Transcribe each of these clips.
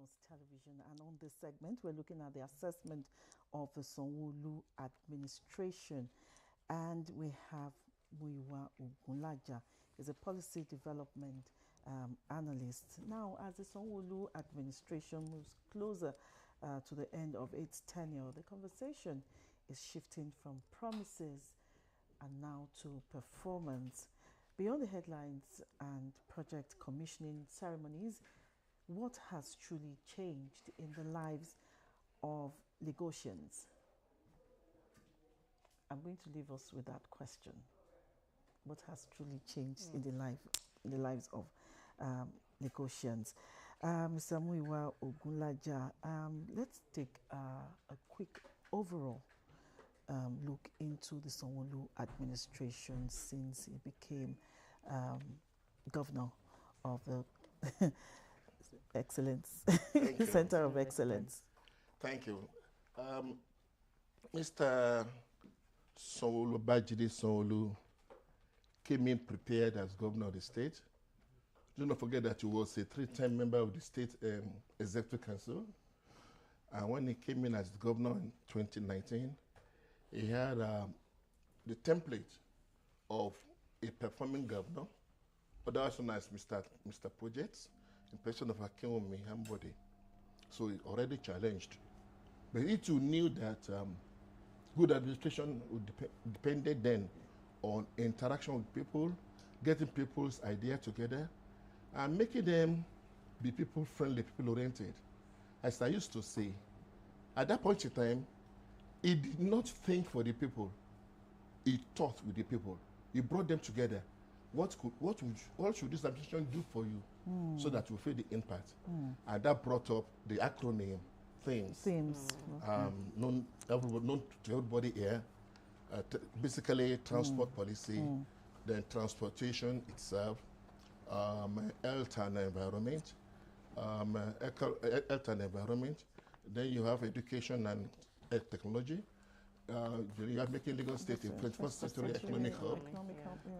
Lagos Television, and on this segment we're looking at the assessment of the Sanwo-Olu administration, and we have Muyiwa Ogunlaja. He's a policy development analyst. Now, as the Sanwo-Olu administration moves closer to the end of its tenure, the conversation is shifting from promises and now to performance. Beyond the headlines and project commissioning ceremonies, what has truly changed in the lives of Lagosians? I'm going to leave us with that question. What has truly changed in the lives of Lagosians? Mr. Muyiwa Ogunlaja, let's take a quick overall look into the Sanwo-Olu administration since he became governor of the Excellence Center of Excellence. Thank you. Mr. Sanwo-Olu, Bajide Sanwo-Olu, came in prepared as governor of the state. Do not forget that he was a three-time member of the state executive council. And when he came in as governor in 2019, he had the template of a performing governor, otherwise known as Mr. Projects, in person of Akinwumi Ambode. So he already challenged. But he too knew that good administration would depended then on interaction with people, getting people's ideas together, and making them be people-friendly, people-oriented. As I used to say, at that point in time, he did not think for the people. He thought with the people. He brought them together. What should this administration do for you so that you feel the impact? And that brought up the acronym THEMES. Known to everybody here. Basically, transport policy, then transportation itself, health and environment, then you have education and technology. You are making Lagos State a 21st century economic hub.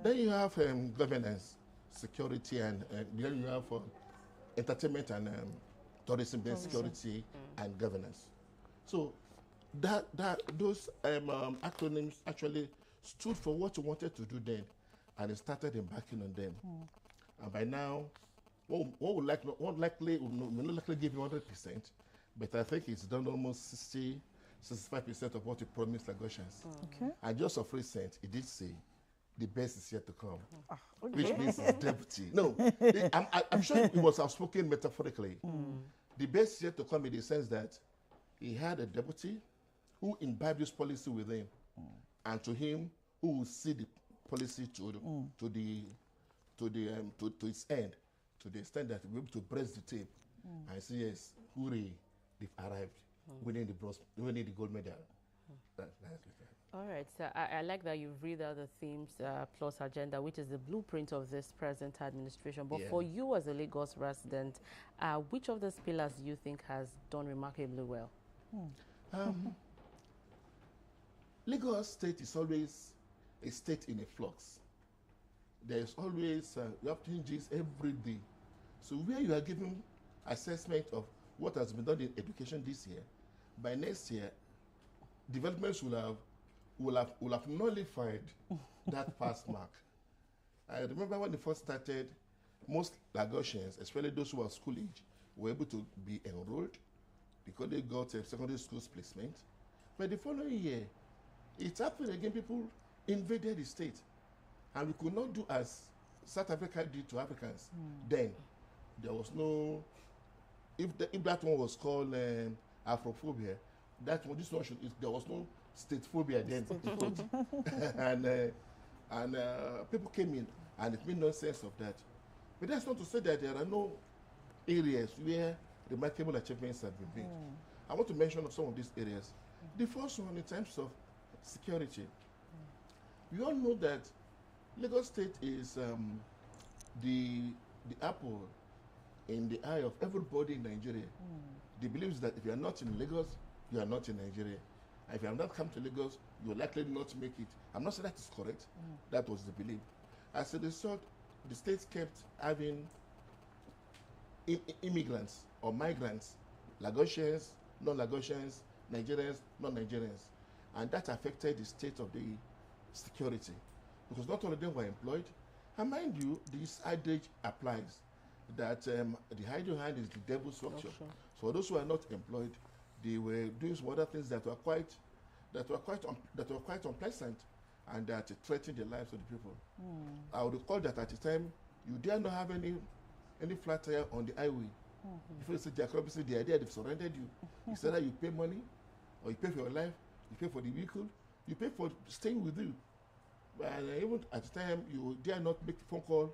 Then you have governance, security, and then you have entertainment and tourism, then security and governance. So those acronyms actually stood for what you wanted to do then, and it started embarking on them. And by now, may not likely give you 100%, but I think it's done almost 65% of what you promised Lagosians. Okay. And just of recent, he did say, the best is yet to come, which means it's deputy. No, I'm sure it was outspoken metaphorically. The best is yet to come in the sense that he had a deputy who imbibed this policy with him, and to him who will see the policy to its end, to the extent that we're able to press the tape and say, yes, hooray, they've arrived, winning the gold medal. All right, so I like that you've read out the themes plus agenda, which is the blueprint of this present administration. But for you as a Lagos resident, which of those pillars do you think has done remarkably well? Lagos State is always a state in a flux. There's always, you have changes every day. So where you are giving assessment of what has been done in education this year, by next year, developments will have nullified that past mark. I remember when it first started, most Lagosians, especially those who are school age, were able to be enrolled because they got a secondary school's placement. But the following year, it happened again. People invaded the state, and we could not do as South Africa did to Africans. Then there was no, if that one was called Afrophobia, that one, this one should, there was no state phobia then. and people came in, and it made no sense of that. But that's not to say that there are no areas where remarkable achievements have been made. I want to mention some of these areas. The first one, in terms of security, we all know that Lagos State is the apple in the eye of everybody in Nigeria. The belief is that if you are not in Lagos, you are not in Nigeria. And if you have not come to Lagos, you will likely not make it. I'm not saying that is correct. That was the belief. As a result, the state kept having immigrants or migrants, Lagosians, non-Lagosians, Nigerians, non-Nigerians. And that affected the state of the security. Because not all of them were employed. And mind you, this adage applies that the hiding hand is the devil's workshop. So for those who are not employed, they were doing some other things that were quite unpleasant and that threatened the lives of the people. I would recall that at the time, you dare not have any flat tire on the highway. If you say Jack Robinson, the idea they've surrendered you. It's either you pay money, or you pay for your life, you pay for the vehicle, you pay for staying with you. And even at the time, you dare not make a phone call,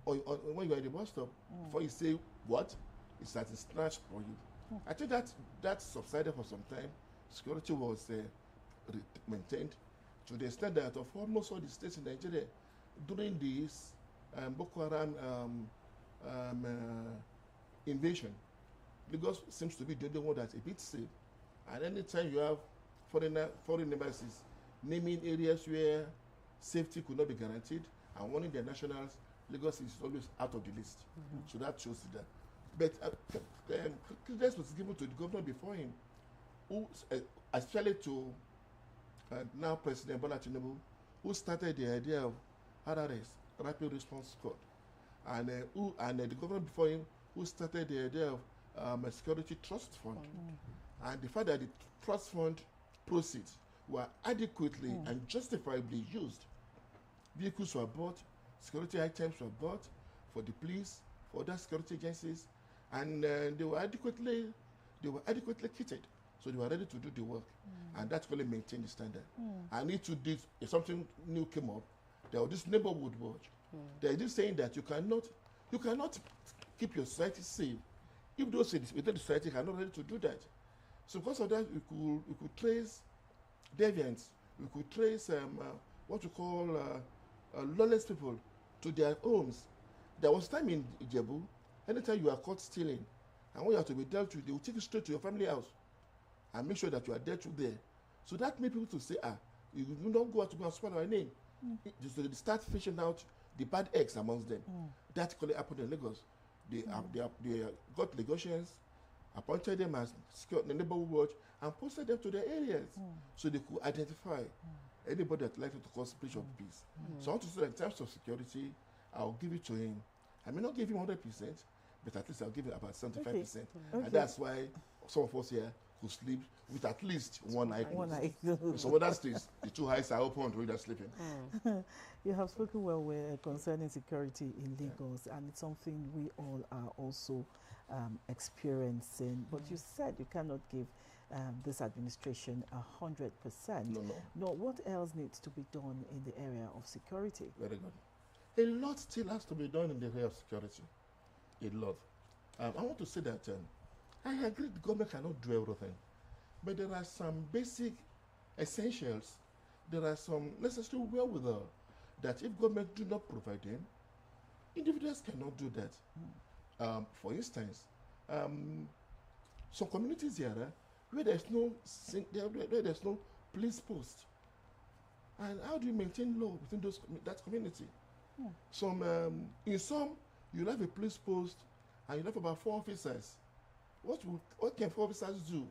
or when you're at the bus stop, before you say what, it's that it's snatched for you. I think that subsided for some time. Security was maintained to the extent that of almost all the states in Nigeria during this Boko Haram invasion, Lagos seems to be the only one that's a bit safe. And anytime you have foreign embassies naming areas where safety could not be guaranteed and warning their nationals, Lagos is always out of the list. So that shows that. But credence was given to the governor before him, who, especially to now President Bola Tinubu, who started the idea of RRS, Rapid Response Squad, and the governor before him, who started the idea of a security trust fund. And the fact that the trust fund proceeds were adequately and justifiably used. Vehicles were bought, security items were bought for the police, for other security agencies, and they were adequately kitted, so they were ready to do the work, and that really maintained the standard. And it too did, if something new came up, there was this neighborhood watch. There is this saying that you cannot keep your society safe if those within the society are not ready to do that. So because of that, we could trace deviants, we could trace what we call lawless people to their homes. There was time in Ijebu, anytime you are caught stealing, and when you have to be dealt with, they will take you straight to your family house and make sure that you are dealt with there. So that made people to say, you do not go out to go and spell our name. So they start fishing out the bad eggs amongst them. That actually happened in Lagos. They got Lagosians, appointed them as the neighborhood watch, and posted them to their areas so they could identify anybody that's likely to cause breach of peace. So I want to say that in terms of security, I'll give it to him. I may not give him 100%, but at least I'll give it about 75%. Okay. And that's why some of us here could sleep with at least one eye closed. In some other states, the two eyes are open when they're sleeping. You have spoken well concerning security in Lagos, and it's something we all are also experiencing. But you said you cannot give this administration 100%. No, what else needs to be done in the area of security? Very good. A lot still has to be done in the area of security. A lot. I want to say that I agree the government cannot do everything, but there are some basic essentials. There are some necessary wherewithal that if government do not provide them, individuals cannot do that. For instance, some communities here where there's no police post, and how do you maintain law within that community? In some, you'll have a police post and you'll have about 4 officers. What can 4 officers do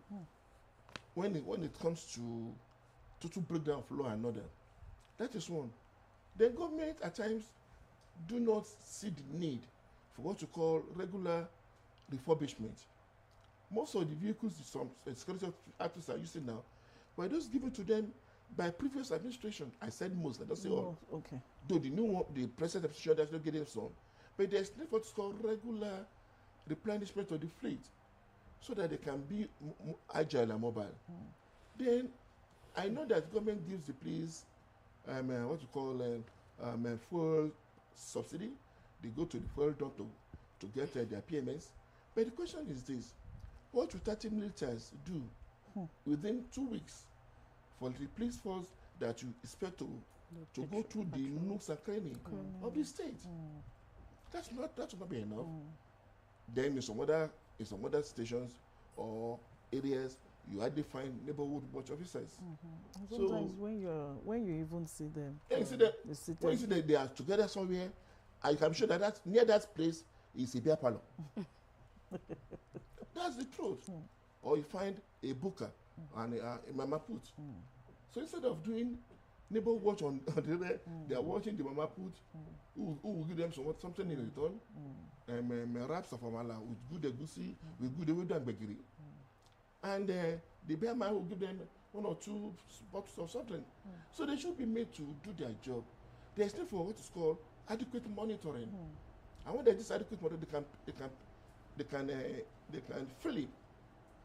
when it comes to total breakdown of law and order? That is one. The government at times do not see the need for what you call regular refurbishment. Most of the vehicles some security officers are using now were those given to them by previous administration. I said most, I don't say all. Okay. Though the new one, the present administration does not get it some, but there's what's called regular replenishment of the fleet, so that they can be agile and mobile. Then I know that government gives the police what you call fuel subsidy. They go to the fuel dump to get their PMS. But the question is this: what will 30 militaries do within 2 weeks for the police force that you expect to go through the nooks and crannies of the state? That should not be enough. Then in some other stations or areas, you hardly find neighborhood watch officers. Sometimes when you even see them, when you see that they are together somewhere, I'm sure that near that place is a beer parlor. That's the truth. Or you find a booker and a mama put. So instead of doing neighbor watch on the other, they are watching the mama put, who will give them something in return. Wraps of amala with good egusi, with good ewedu and begiri. And the bear man will give them 1 or 2 bottles of something. So they should be made to do their job. There's need for what is called adequate monitoring. And when there is adequate monitoring, they can fill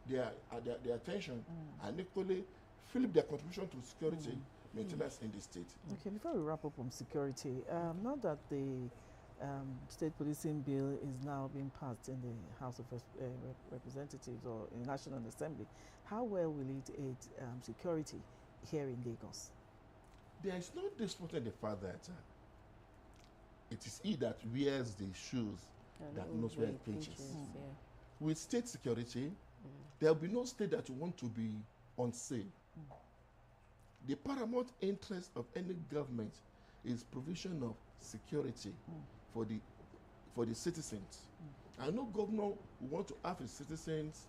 their attention and equally fill their contribution to security maintenance in the state. Okay, before we wrap up on security, now that the state policing bill is now being passed in the House of Representatives or in the National Assembly, how well will it aid security here in Lagos? There is no dispute in the fact that it is he that wears the shoes that knows where it pinches. With state security, there will be no state that will want to be unsafe. The paramount interest of any government is provision of security for the citizens. I know governor will want to have his citizens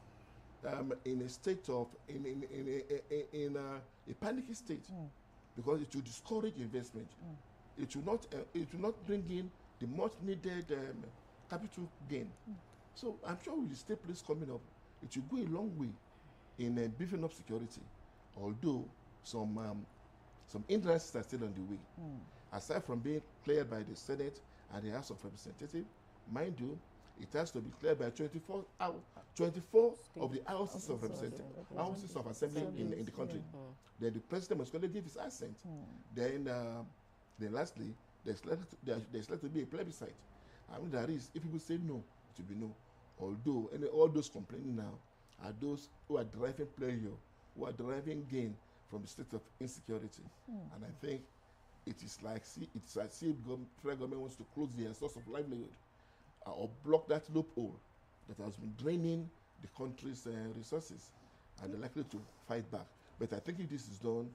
in a state of in a panicky state because it will discourage investment. It will not bring in the much needed capital gain. So I'm sure with the state police coming up, it will go a long way in beefing up security. Although some hindrances are still on the way. Aside from being cleared by the Senate and the House of Representatives, mind you, it has to be cleared by 24 of the houses of representatives, houses of assembly in the country. Then the president must only give his assent. Then lastly, there's likely to be a plebiscite. I mean, that is, if people say no, it will be no. Although, all those complaining now are those who are deriving pleasure, who are deriving gain from the state of insecurity. And I think it is like, it's as if the federal government wants to close their source of livelihood or block that loophole that has been draining the country's resources, and they're likely to fight back. But I think if this is done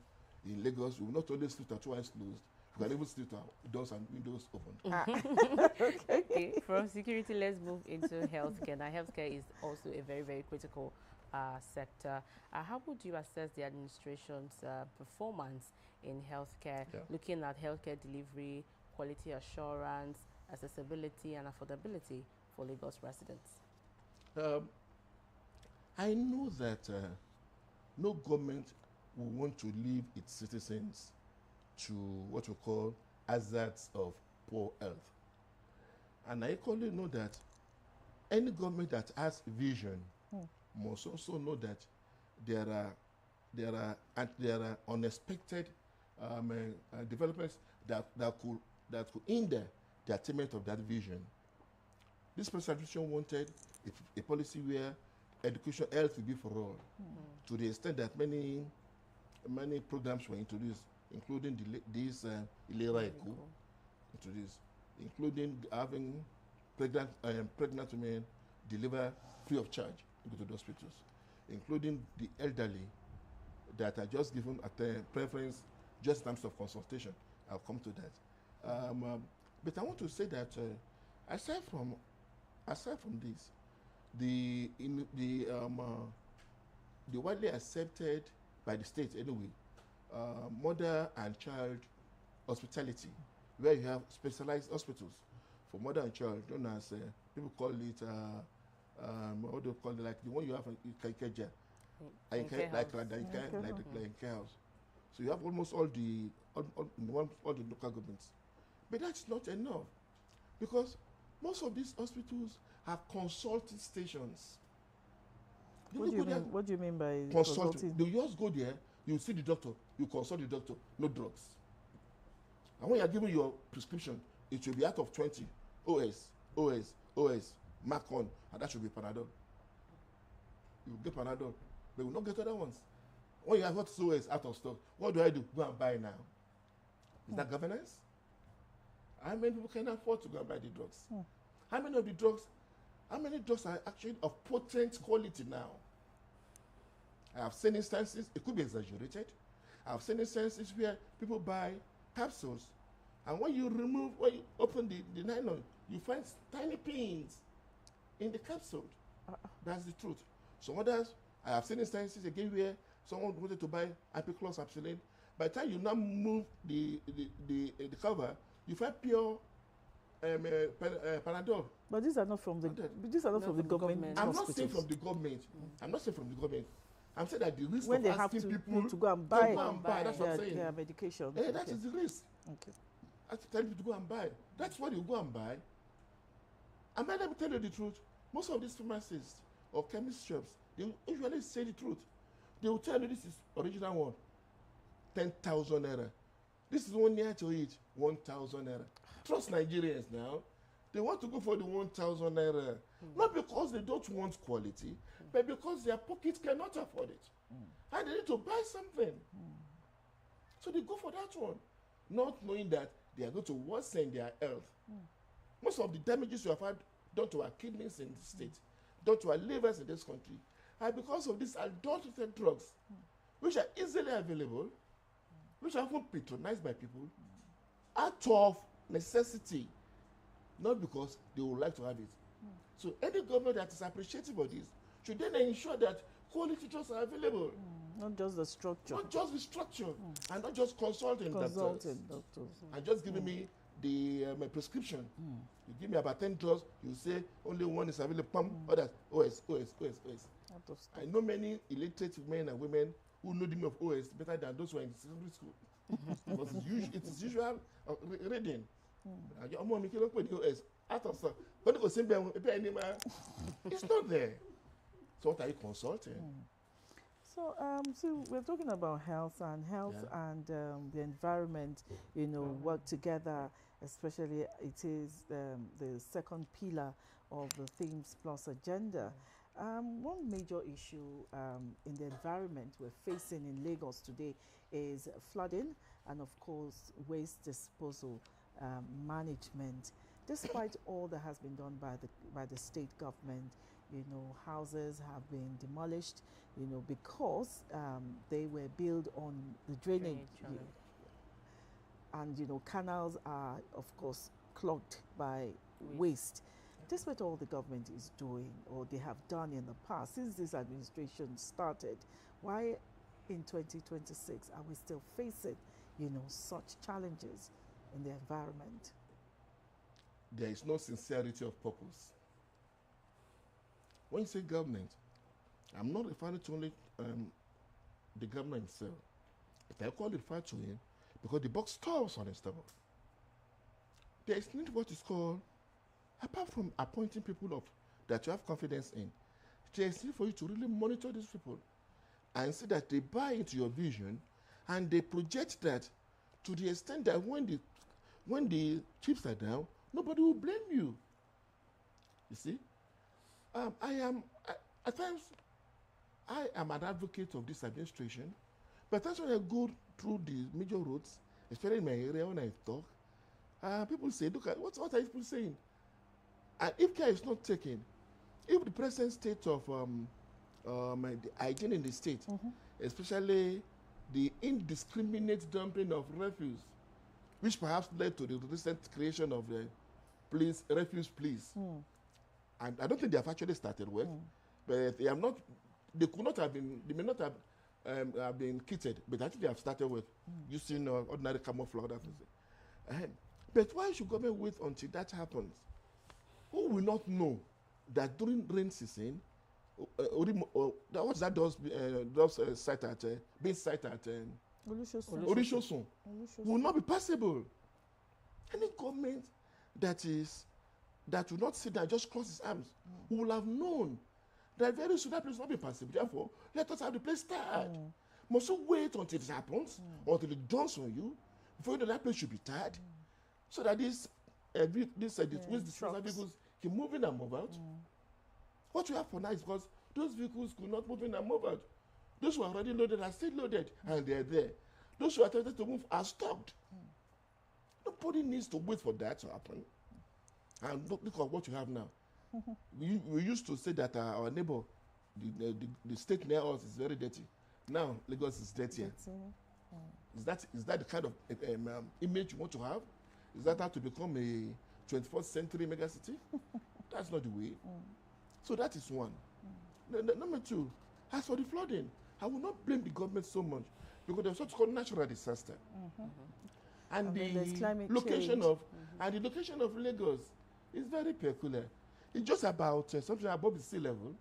in Lagos, we will not only sleep with our 2 eyes closed, we can even sleep with our doors and windows open. Okay, from security, let's move into healthcare. Now, healthcare is also a very, very critical sector. How would you assess the administration's performance in healthcare, looking at healthcare delivery, quality assurance, accessibility and affordability for Lagos residents? I know that no government will want to leave its citizens to what we call hazards of poor health. And I equally know that any government that has vision must also know that there are unexpected developments that could hinder the attainment of that vision. This presentation wanted a policy where education, health will be for all, to the extent that many programs were introduced, including this Ilera Eco, introduced, including having pregnant women deliver free of charge into the hospitals, including the elderly that are just given a preference just in terms of consultation. I'll come to that. But I want to say that aside from this, the widely accepted by the state anyway, mother and child hospitality, where you have specialized hospitals for mother and child, known as people call it what do you call it, like the one you have in Ikeja, like care house. So you have almost all the local governments, but that's not enough, because most of these hospitals have consulting stations. What do you mean by consulting? You just go there, you see the doctor, you consult the doctor, no drugs. And when you are given your prescription, it will be out of 20 OS, mark on, and that should be Panadol. You get Panadol, but you will not get other ones. When you have what OS out of stock, what do I do? Go and buy now. Is that governance? How many people can afford to go and buy the drugs? How many drugs are actually of potent quality now? I have seen instances, it could be exaggerated. I have seen instances where people buy capsules, and when you open the nylon, you find tiny pins in the capsule. That's the truth. Some others, I have seen instances again where someone wanted to buy Ampiclox Ampicillin. By the time you now move the cover, you find pure Panadol. But these are not from the government. I'm not saying from the government. I'm not saying from the government. I'm saying that the risk when of they asking have people to go and buy, that's what I'm saying. Their medication. That is the risk. Okay. I have to tell people to go and buy. That's what you go and buy. And let me tell you the truth. Most of these pharmacists or chemist shops, they usually say the truth. They will tell you this is original one, 10,000 naira. This is 1 year to each, 1,000 naira. Trust Nigerians now. They want to go for the 1,000 naira. Not because they don't want quality, but because their pockets cannot afford it. And they need to buy something. So they go for that one, not knowing that they are going to worsen their health. Most of the damages we have had done to our kidneys in the state, done to our livers in this country, are because of these adulterated drugs, which are easily available, which are often patronized by people, out of necessity, not because they would like to have it. So any government that is appreciative of this should then ensure that quality drugs are available. Not just the structure. Not just the structure, and not just consulting doctors. And just giving me the my prescription. You give me about 10 drugs, you say only one is available, others, OS. I know many illiterate men and women who know the name of OS better than those who are in secondary school. Because it is usual reading. It's not there. So what are you consulting? So, we're talking about health and the environment, work together, especially it is the second pillar of the Themes Plus agenda. One major issue in the environment we're facing in Lagos today is flooding and, of course, waste disposal management. Despite all that has been done by the state government, houses have been demolished, because they were built on the drainage. And, canals are, of course, clogged by waste. Despite all the government is doing, or they have done in the past, since this administration started, why in 2026 are we still facing, such challenges in the environment? There is no sincerity of purpose. When you say government, I'm not referring to only the governor himself, but I call it refer to him because the buck stops on his stomach. There is need what is called, apart from appointing people that you have confidence in, there is need for you to really monitor these people and see that they buy into your vision and they project that to the extent that when the chips are down, nobody will blame you. You see? At times, I am an advocate of this administration, but that's when I go through the major roads, especially in my area when I talk, people say, look at what are people saying? And if care is not taken, if the present state of the hygiene in the state, especially the indiscriminate dumping of refuse, which perhaps led to the recent creation of the refuse police. And I don't think they have actually started work, but they may not have been kitted, but I think they have started work using ordinary camouflage. But why should government wait until that happens? Who will not know that during rain season, that does site at base site at Orishosun will not be passable. Any government that will not sit there and just cross its arms, who will have known that very soon that place will not be passable. Therefore, let us have the place start. Must you wait until it happens, until it dawns on you, before you know that place should be tied, so that these disposal vehicles can move in and move out? What you have for now is because those vehicles could not move in and move out. Those who are already loaded are still loaded, and they are there. Those who are attempting to move are stopped. Nobody needs to wait for that to happen. And look at what you have now. We used to say that our neighbor, the state near us, is very dirty. Now Lagos is dirtier. Is that the kind of image you want to have? Is that how to become a 21st century megacity? That's not the way. So that is one. Number two, as for the flooding, I will not blame the government so much because there's what's called natural disaster. And the location of Lagos is very peculiar. It's just about something above the sea level.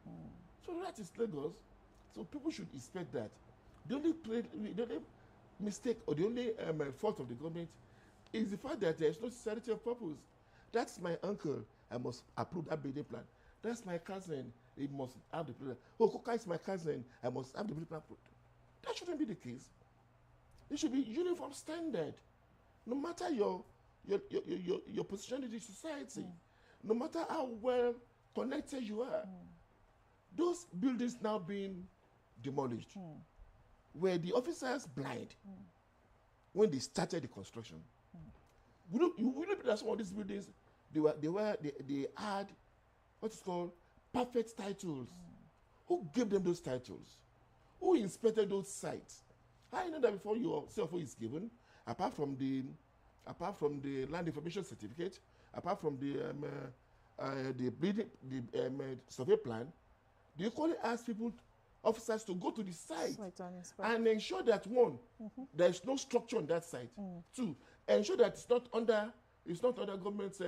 So that is Lagos. So people should expect that. The only mistake or the only fault of the government is the fact that there is no sincerity of purpose. That's my uncle. I must approve that building plan. That's my cousin. He must have the building plan. Oh, Koka is my cousin. I must have the building plan approved. That shouldn't be the case. It should be uniform standard. No matter your position in the society, no matter how well connected you are, those buildings now being demolished, were the officers blind when they started the construction? You look at some of these buildings, they had what is called perfect titles. Who gave them those titles? Who inspected those sites? I know that before your CFO is given, apart from the land information certificate, apart from the building, survey plan, they only ask officers to go to the site and ensure that one, there is no structure on that site. Two, ensure that it's not under government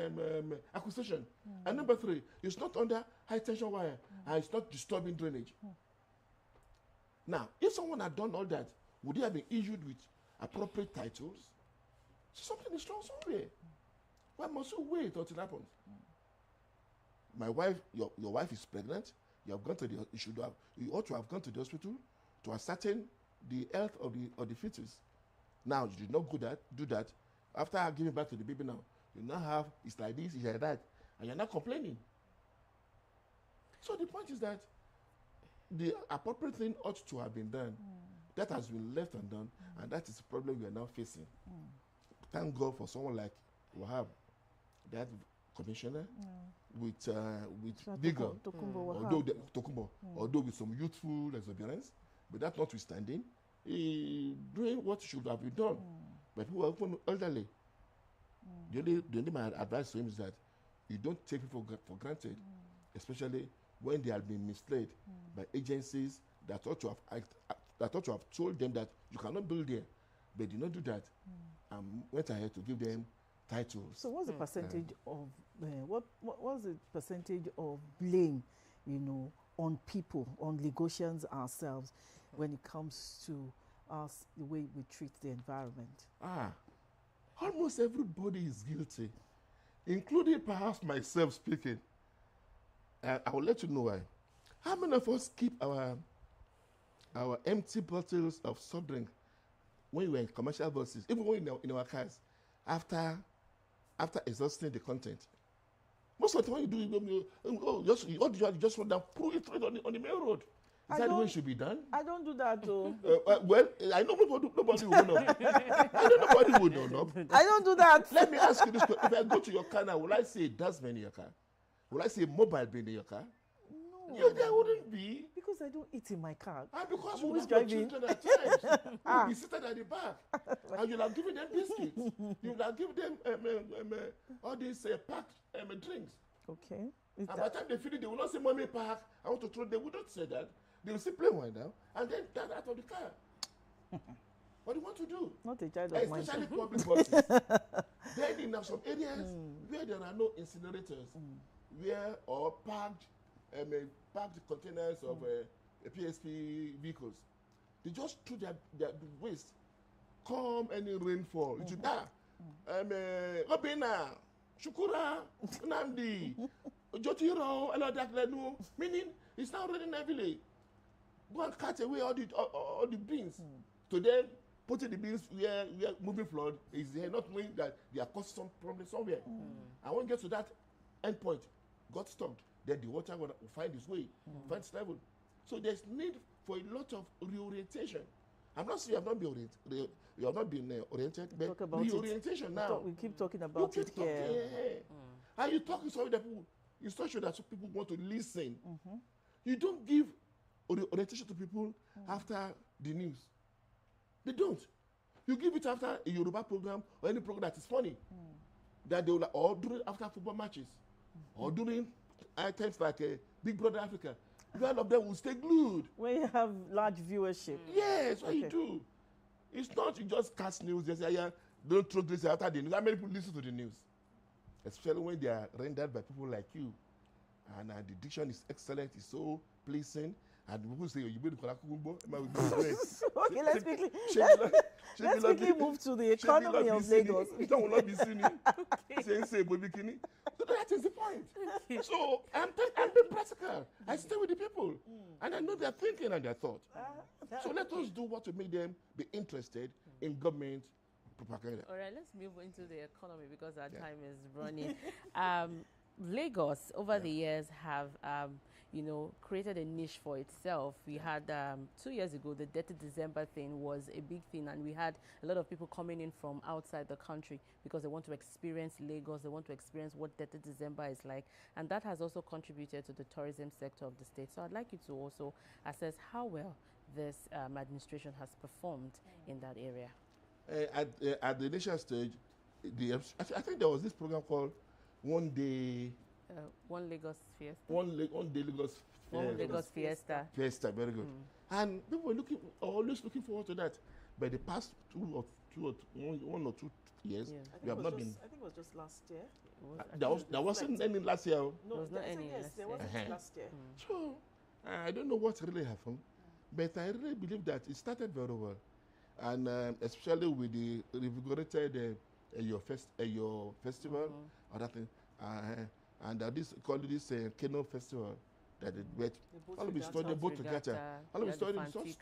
acquisition. And number three, it's not under high tension wire and it's not disturbing drainage. Now, if someone had done all that, would they have been issued with appropriate titles? Something is wrong somewhere. Why must you wait until it happens? My wife, your wife is pregnant. You ought to have gone to the hospital to ascertain the health of the fetus. Now you did not do that. After giving back to the baby now, you now have it's like this, it's like that, and you're not complaining. So the point is that the appropriate thing ought to have been done. That has been left undone, and that is the problem we are now facing. Thank God for someone like Wahab, that commissioner, with vigor, although with some youthful exuberance, but that notwithstanding, doing what should have been done. But people are often elderly. The only my advice to him is that you don't take people for granted, especially when they have been misled by agencies that ought to have told them that you cannot build there, but did not do that, and went ahead to give them titles. So what's the percentage of what's the percentage of blame, on people, on Lagosians ourselves, when it comes to us, the way we treat the environment? Almost everybody is guilty, including perhaps myself speaking. I will let you know why. How many of us keep our empty bottles of soft drink when we were in commercial buses, even when in our cars, after exhausting the content? Most of the time you just want to put it on the main road. Is that the way it should be done? I don't do that though. Well, I know nobody will know. I know nobody will know. I don't do that. Let me ask you this question. If I go to your car now, will I see a dustbin in your car? Will I see a mobile bin in your car? No. There wouldn't be. Because I don't eat in my car. And because I'm you have driving. Children at times. You'll be seated at the back. And you'll have given them biscuits. You'll have given them all these packed drinks. Okay. And by the time they finish, they will not say, "Mommy, pack, I want to throw." They wouldn't say that. They will simply wind down and then turn out of the car. What do you want to do? Not a child of mine. Especially public buses. Then in some areas where there are no incinerators, or packed containers of PSP vehicles, they just threw their waste. Come any rainfall, it should Robina, Shukura, Nandi, Jotiro, Eladaklenu, meaning it's now raining heavily. Go and cut away all the bins. To then putting the bins where moving flood is there, not knowing that they are causing some problem somewhere. And when you get to that end point, got stopped, then the water will find its way, find its level. So there's need for a lot of reorientation. I'm not saying you have not been oriented, but reorientation now. We keep talking about it here. And you talk to some people, it's not sure that some people want to listen. You don't give orientation to people after the news. They don't. You give it after a Yoruba program or any program that is funny. That they will, or during after football matches, or during items like Big Brother Africa, all of them will stay glued. When you have large viewership. Yes, what you do. It's not you just cast news, just say, yeah, don't throw this after the news. How many people listen to the news? Especially when they are rendered by people like you. And the diction is excellent, it's so pleasing. And people say, you better Okay, let's quickly move to the economy of Lagos. It will not be seen. So that is the point. Okay. So I'm being practical. I stay with the people. And I know their thinking and their thought. So let us do what to make them be interested in government propaganda. All right, let's move into the economy because our time is running. Lagos, over the years, have, created a niche for itself. We had, 2 years ago, the Dirty December thing was a big thing, and we had a lot of people coming in from outside the country because they want to experience Lagos, they want to experience what Dirty December is like, and that has also contributed to the tourism sector of the state. So I'd like you to also assess how well this administration has performed in that area. At the initial stage, I think there was this program called One Day Lagos Fiesta. One Day Lagos Fiesta. Fiesta, very good. And people were always looking forward to that. But the past one or two years, we have not been. I think it was just last year. There wasn't any last year. No, there was not any. Yes, there wasn't last year. So I don't know what really happened, but I really believe that it started very well, and especially with the revigorated your festival, other thing, and this called this Keno festival that all of it started both together. All of it started stopped.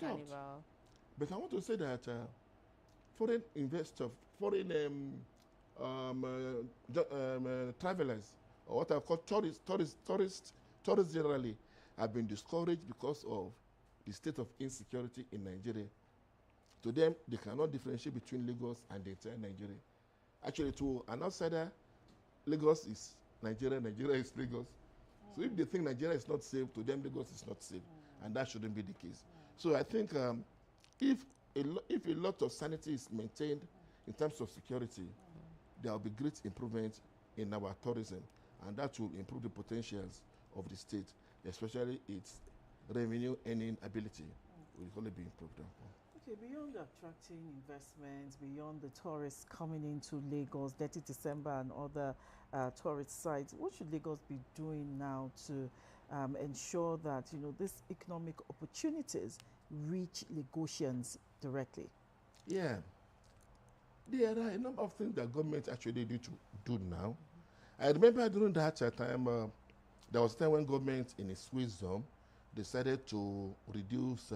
But I want to say that foreign investors, foreign travelers, or what I call tourists generally, have been discouraged because of the state of insecurity in Nigeria. To them, they cannot differentiate between Lagos and the entire Nigeria. Actually, to an outsider, Lagos is Nigeria, Nigeria is Lagos. So if they think Nigeria is not safe, to them Lagos is not safe, and that shouldn't be the case. So I think if a lot of sanity is maintained in terms of security, there will be great improvement in our tourism, and that will improve the potentials of the state, especially its revenue earning ability will only be improved upon. Okay, beyond attracting investments, beyond the tourists coming into Lagos, Dirty December and other tourist sites, what should Lagos be doing now to ensure that these economic opportunities reach Lagosians directly? Yeah, there are a number of things that government actually need to do now. I remember during that time, there was a time when government in its wisdom decided to reduce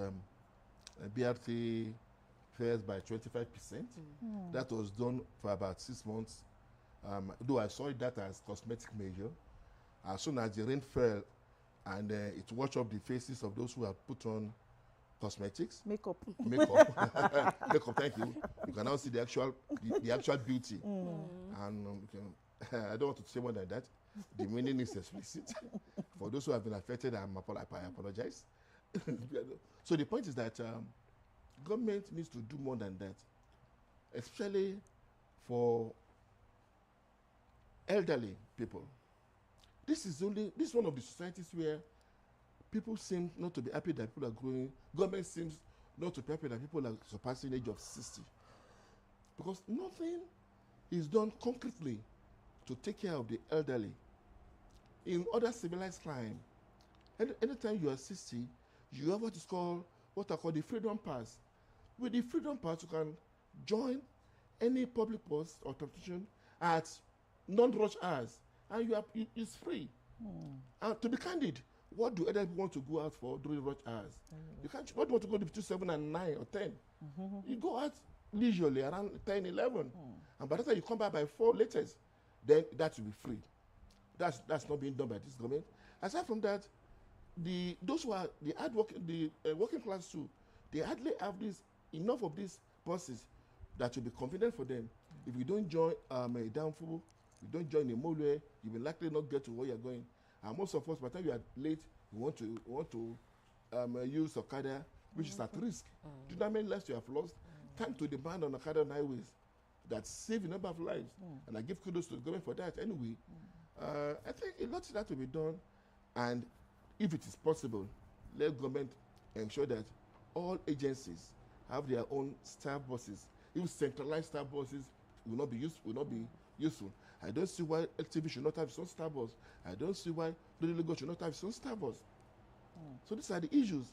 BRT fares by 25%. That was done for about 6 months. Though I saw that as cosmetic measure. As soon as the rain fell and it washed up the faces of those who had put on cosmetics. Makeup. Makeup, thank you. You can now see the actual beauty. And I don't want to say more than that. The meaning is explicit. For those who have been affected, I apologize. So the point is that government needs to do more than that, especially for elderly people. This is one of the societies where people seem not to be happy that people are growing. Government seems not to be happy that people are surpassing the age of 60. Because nothing is done concretely to take care of the elderly. In other civilized crime, anytime you are 60, you have what I call the freedom pass. With the freedom pass, you can join any public post or transportation at non-rush hours, and it's free. And to be candid, what do other people want to go out for during rush hours? You can't. What do you want to go between 7 and 9 or 10? You go out leisurely around 10, 11, and by the time you come back by 4 latest, then that will be free. That's not being done by this government. Aside from that, those who are the working class too, they hardly have enough of these buses that will be convenient for them. If you don't join a downfall, you don't join a motorway, you will likely not get to where you're going. And most of us, by the time you are late, you want to use Okada, which is at risk. Do you know how many lives you have lost? Time to demand on Okada on highways that save a number of lives. And I give kudos to the government for that. Anyway, I think a lot of that will be done, and if it is possible, let government ensure that all agencies have their own staff buses. If centralized staff buses will not be useful. I don't see why LTV should not have its own staff bus. I don't see why Lagos should not have its own staff bus. So these are the issues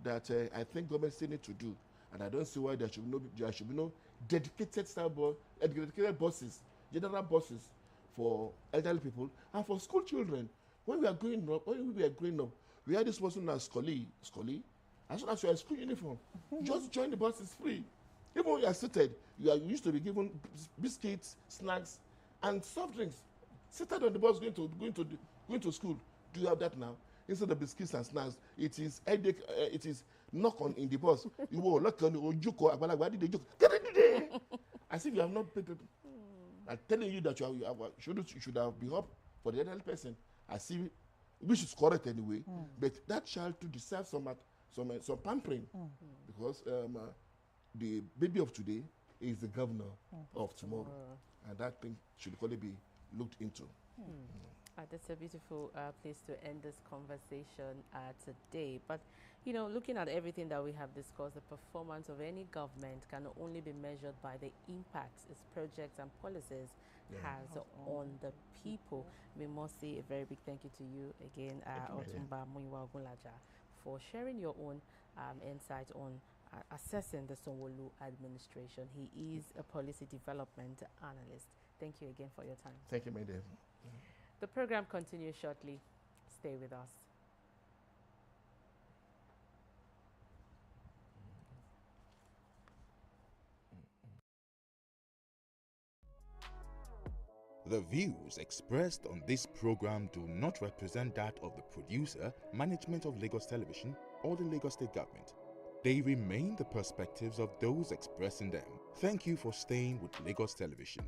that I think government still need to do, and I don't see why there should be no dedicated staff bus, dedicated buses, general buses for elderly people and for school children. When we are growing up, we had this person as Scully. As soon as you are in school uniform, just join the bus, it's free. Even when you are seated, you used to be given biscuits, snacks, and soft drinks. Seated on the bus going to school. Do you have that now? Instead of biscuits and snacks, it is headache. It is knock on in the bus. You will knock on the get in there. As if you have not paid. I'm telling you that you should have been up for the elderly person. As if which is correct anyway. But that child too deserves some pampering, because the baby of today is the governor of tomorrow, and that thing should probably be looked into. That's a beautiful place to end this conversation today. But, you know, looking at everything that we have discussed, the performance of any government can only be measured by the impacts its projects and policies has on the people. We must say a very big thank you to you again, Otumba Muyiwa Ogunlaja, for sharing your own insight on assessing the Sanwo-Olu administration. He is a policy development analyst. Thank you again for your time. Thank you, my dear. The program continues shortly. Stay with us. The views expressed on this program do not represent that of the producer, management of Lagos Television, or the Lagos State Government. They remain the perspectives of those expressing them. Thank you for staying with Lagos Television.